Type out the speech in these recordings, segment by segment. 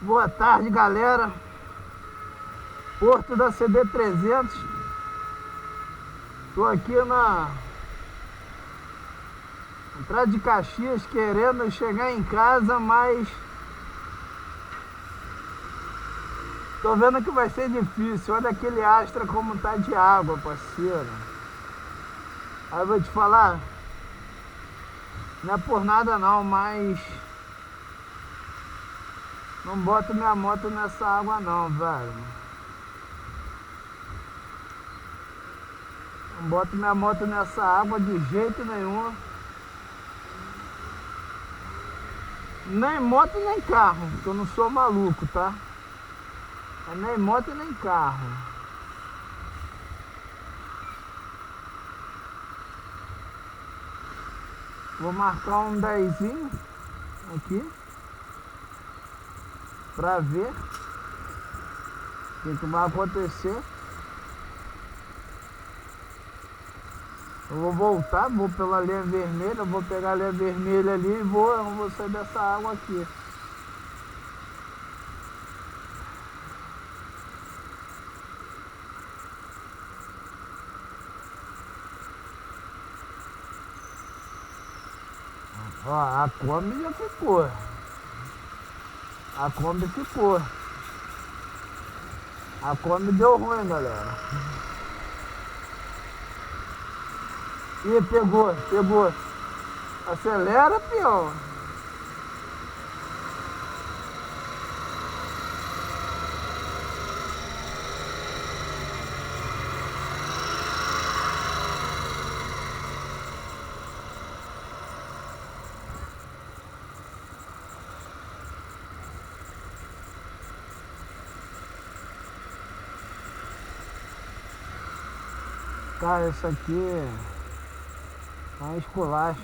Boa tarde, galera. Porto da CD300. Tô aqui na entrada de Caxias, querendo chegar em casa, mas tô vendo que vai ser difícil. Olha aquele Astra como tá de água, parceiro. Aí eu vou te falar, não é por nada não, mas não boto minha moto nessa água não, velho. Não boto minha moto nessa água de jeito nenhum. Nem moto nem carro, porque eu não sou maluco, tá? É nem moto nem carro. Vou marcar um 10zinho aqui pra ver o que vai acontecer. Eu vou voltar, vou pela linha vermelha, vou pegar a linha vermelha ali e vou sair dessa água aqui. Ó, a Kombi já ficou. A Kombi ficou. A Kombi deu ruim, galera. Ih, pegou. Acelera, peão. Cara, isso aqui é uma esculacha.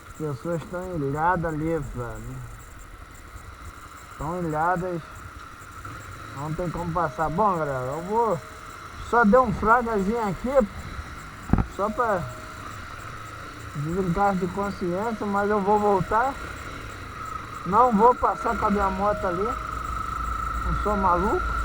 As pessoas estão ilhadas ali, velho. Estão ilhadas. Não tem como passar. Bom, galera, eu vou só dar um fragazinho aqui, só pra desencargo de consciência, mas eu vou voltar. Não vou passar com a minha moto ali. Não sou maluco.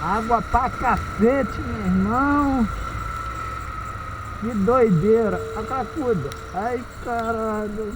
Água pra cacete, meu irmão. Que doideira. A cracuda. Ai, caralho.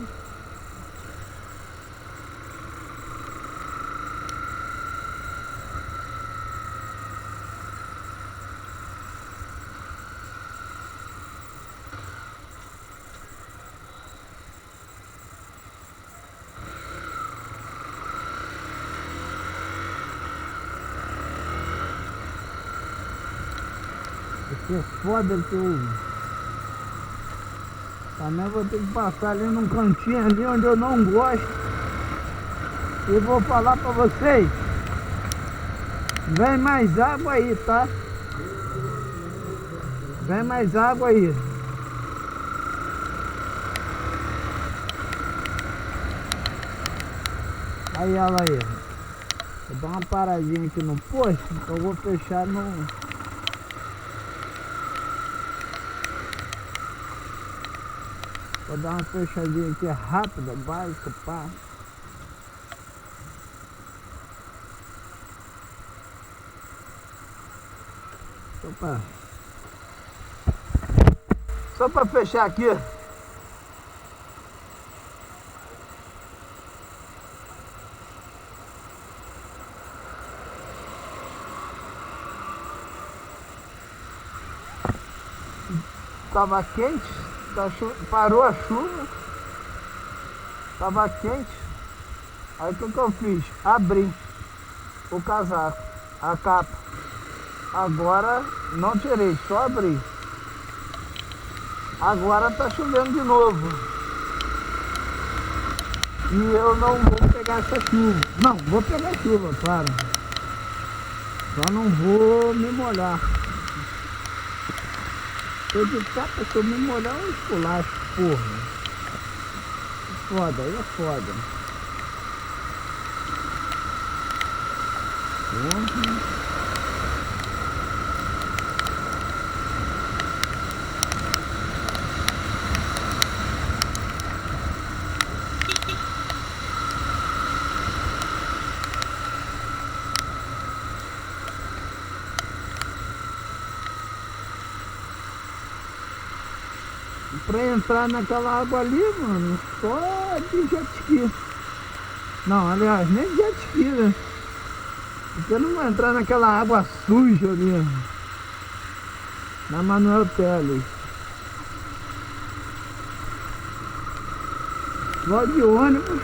Que foda que eu também vou ter que passar ali num cantinho ali onde eu não gosto. E vou falar pra vocês, vem mais água aí, tá? Vem mais água aí. Aí ela aí. Vou dar uma paradinha aqui no posto, eu vou fechar no... Vou dar uma fechadinha aqui rápida, básica, pá. Só pra fechar aqui. Tava quente, parou a chuva, tava quente. Aí o que eu fiz? Abri o casaco, a capa. Agora não tirei, só abri. Agora tá chovendo de novo. E eu não vou pegar essa chuva. Não, vou pegar chuva, claro. Só não vou me molhar. Eu de capa, se eu me molhar, eu esculacho, porra. Foda, aí é foda. Porra. Pra entrar naquela água ali, mano, só de jet ski. Não, aliás, nem de jet ski, né? Porque eu não vou entrar naquela água suja ali. Na Manuel Teles. Só de ônibus.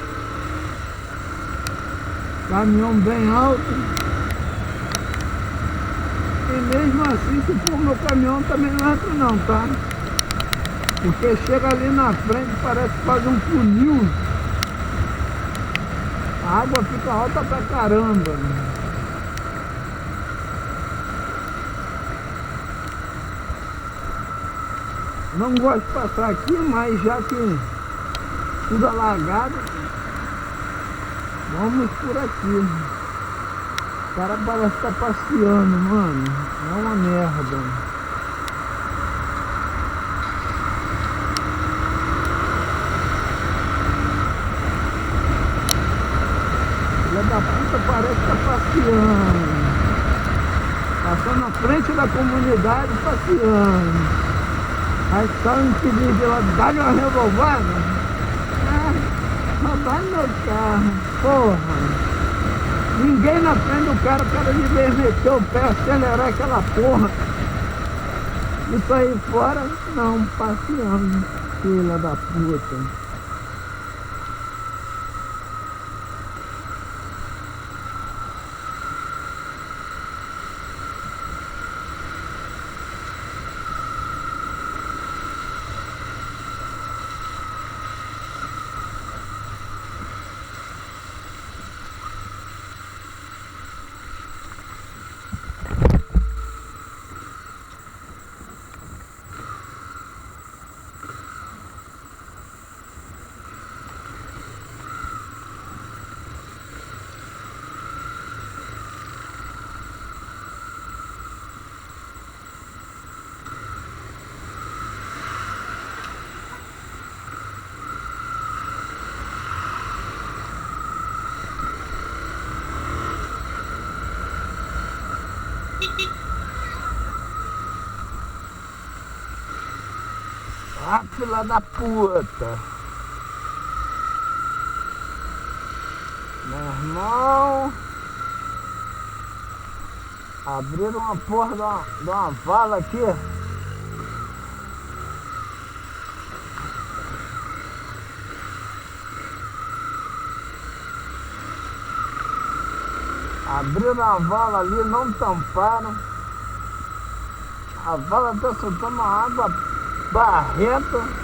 Caminhão bem alto. E mesmo assim, se for meu caminhão, também não entro não, tá? Porque chega ali na frente, parece que faz um funil. A água fica alta pra caramba. Não gosto de passar aqui, mas já que tudo alagado, vamos por aqui. O cara parece estar passeando, mano. É uma merda. Filha da puta parece estar passeando. Passando na frente da comunidade, passeando. Aí só um infeliz de lá, dá-lhe uma revolvada. Roubaram meu carro, porra. Ninguém na frente do cara, o cara devia meter o pé, acelerar aquela porra. E sair fora, não, passeando. Filha da puta. Ah, filha da puta. Meu irmão. Abriram uma porra de uma vala aqui. Abriram a vala ali, não tamparam. A vala está soltando água barrenta.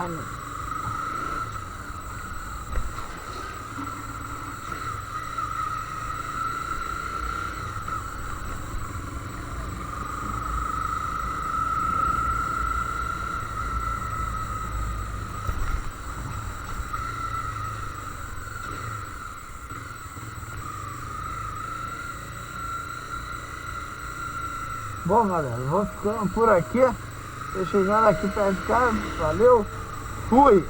carne. Bom, galera, vou ficando por aqui. Tô chegando aqui perto de casa. Valeu. Fui.